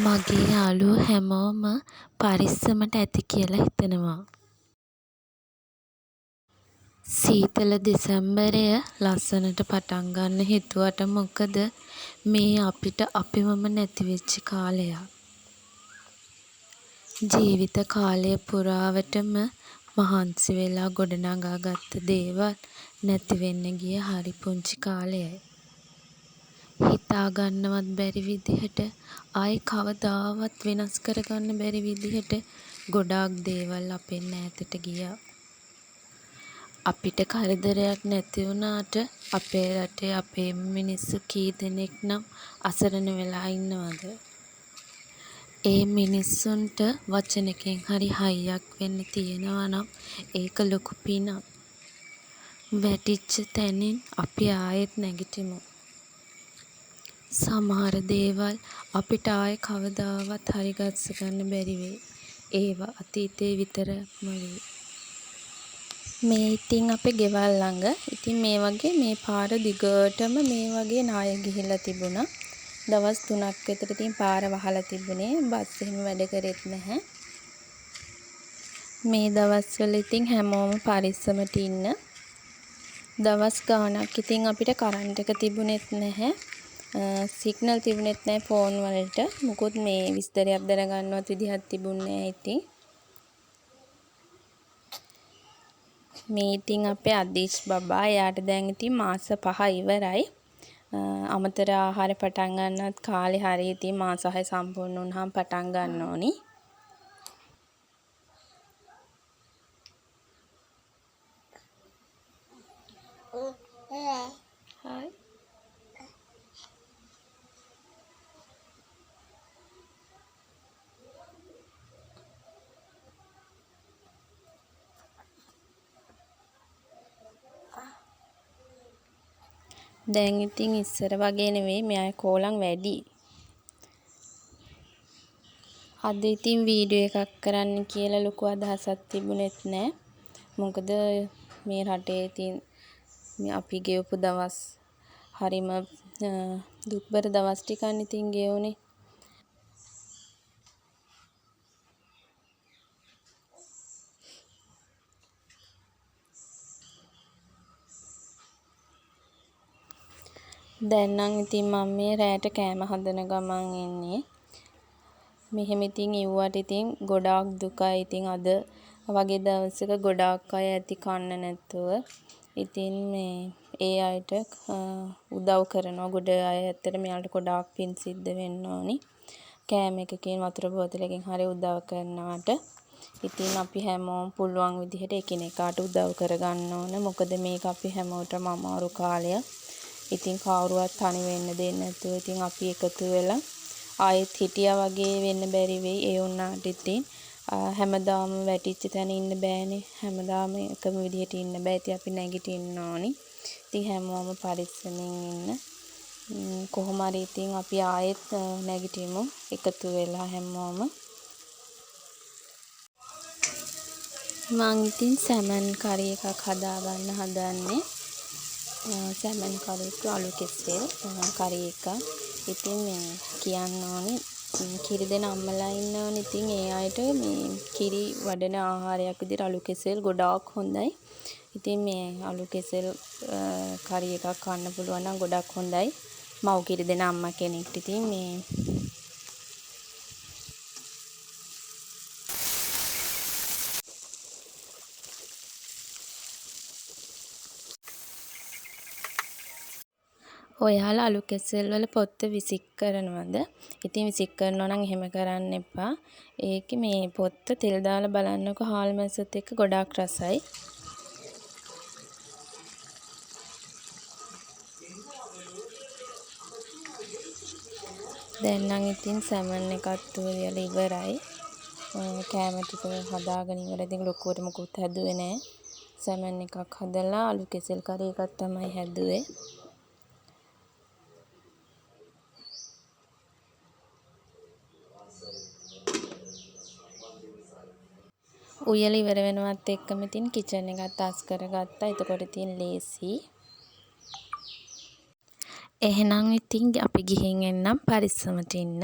මගේ යාළුවෝ හැමෝම පරිස්සමට ඇති කියලා හිතනවා. සීතල දෙසැම්බරය ලස්සනට පටන් ගන්න හිතුවට මොකද මේ අපිට අපිවම නැතිවෙච්ච කාලයක්. ජීවිත කාලය පුරාවටම මහන්සි වෙලා ගොඩනගා ගත්ත දේවල් නැතිවෙන්න ගිය හරි පුංචි කාලයයි. හිතා ගන්නවත් බැරි විදිහට ආයි කවදාවත් වෙනස් කරගන්න බැරි විදිහට ගොඩාක් දේවල් අපෙන් ඈතට ගියා. අපිට කරදරයක් නැති වුණාට අපේ රටේ අපේ මිනිස්සු කී දෙනෙක් නම් අසරණ වෙලා ඉන්නවද? ඒ මිනිස්සුන්ට වචනකින් හරි හයියක් වෙන්න තියෙනවා නම් ඒක ලොකු පිනක්. වැටිච්ච තැනින් අපි ආයෙත් නැගිටිමු. සමහර දේවල් අපිට ආයෙ කවදාවත් හරි ගස්ස ගන්න බැරි වෙයි. ඒවා අතීතේ විතරක්ම වෙයි. මේ ඉතින් අපේ ගෙවල් ළඟ ඉතින් මේ වගේ මේ පාර දිගටම මේ වගේ ණය ගිහිල්ලා තිබුණා. දවස් 3ක් විතර ඉතින් පාර වහලා තිබුණේ. බස් එහෙම වැඩ කරෙත් නැහැ. මේ දවස්වල ඉතින් හැමෝම පරිස්සමට ඉන්න. දවස් ගාණක් ඉතින් අපිට කරන්ට් එක තිබුණෙත් නැහැ. සිග්නල් තිබුණෙත් නැහැ ෆෝන් වලට. මොකොත් මේ විස්තරයක් දැනගන්නවත් විදිහක් තිබුණේ නැහැ ඉතින්. මේ ඉතින් අපේ අදීෂ් බබා. එයාට දැන් ඉතින් මාස 5 ඉවරයි. අමතර ආහාර පටන් ගන්නත් කාලේ හරිය ඉතින් මාස 6 සම්පූර්ණ වුණාම පටන් ගන්න ඕනි. හායි. දැන් ඉතින් ඉස්සර වගේ නෙවෙයි මෙයා කෝලම් වැඩි. අද ඉතින් වීඩියෝ එකක් කරන්න කියලා ලොකු අදහසක් තිබුණෙත් නෑ. මොකද මේ රටේ ඉතින් අපි ගෙවපු දවස් හරිම දුක්බර දවස් ටිකක් ඉතින් ගෙවුනේ. දැන් නම් ඉතින් මම මේ රෑට කෑම හදන ගමන් ඉන්නේ. මෙහෙම ඉතින් ඉව්වට ඉතින් ගොඩාක් දුකයි. ඉතින් අද වගේ දවසක ගොඩාක් අය ඇති කන්න නැතුව. ඉතින් මේ ඒ අයට උදව් කරනවා. ගොඩ අය ඇත්තට මෙයාලට ගොඩාක් පින් සිද්ධ වෙන්න ඕනි. කෑම එකකින් වතුර බෝතලකින් හරි උදව් කරනවට. ඉතින් අපි හැමෝම පුළුවන් විදිහට එකිනෙකාට උදව් කරගන්න ඕන. මොකද මේක අපි හැමෝටම අමාරු කාලයක්. ඉතින් කවුරුවත් තනි වෙන්න දෙන්නේ නැතුව ඉතින් අපි එකතු වෙලා ආයෙත් හිටියා වගේ වෙන්න බැරි වෙයි. ඒ වුණාට ඉතින් හැමදාම වැටිච්ච තැන ඉන්න බෑනේ. හැමදාම එකම විදිහට ඉන්න බෑ. ඉතින් අපි නැගිටින්න ඕනි. ඉතින් හැමෝම පරිස්සමින් ඉන්න. කොහොම හරි ඉතින් අපි ආයෙත් නැගිටිමු එකතු වෙලා හැමෝම. මං ඉතින් සැමන් කරි එකක් හදාගන්න හදන්නේ. සැමන් කරේට අලු කෙසෙල් කරි එකක්. ඉතින් මේ කියන්න ඕනේ කිරි දෙන අම්මලා ඉන්නවනේ. ඉතින් ඒ අයට මේ කිරි වඩන ආහාරයක් විදිහට අලු කෙසෙල් ගොඩාක් හොඳයි. ඉතින් මේ අලු කෙසෙල් කරි එකක් කන්න පුළුවන් නම් ගොඩක් හොඳයි. මව් කිරි දෙන අම්මා කෙනෙක්ට ඉතින් මේ ඔයාලා අලු කෙසෙල් වල පොත්ත විසික් කරනවද? ඉතින් විසික් කරනවා නම් එහෙම කරන්න එපා. ඒකේ මේ පොත්ත තෙල් දාලා බලන්නකො හාල් මැස්සොත් එක්ක ගොඩාක් රසයි. දැන් නම් ඉතින් සැමන් එකත් උයලා ඉවරයි. කෑම ටික හදාගෙන ඉවරයි. ඉතින් ලොකුවට මොකුත් හැදුවේ නෑ. සැමන් එකක් හදලා අලු කෙසෙල් කරි එකක් තමයි හැදුවේ. උයලා ඉවර වෙනවත් එක්කම ඉතින් කිචන් එකත් අස් කරගත්තා. එතකොට ඉතින් ලේසි. එහෙනම් ඉතින් අපි ගිහින් එන්නම් පරිස්සමට ඉන්න.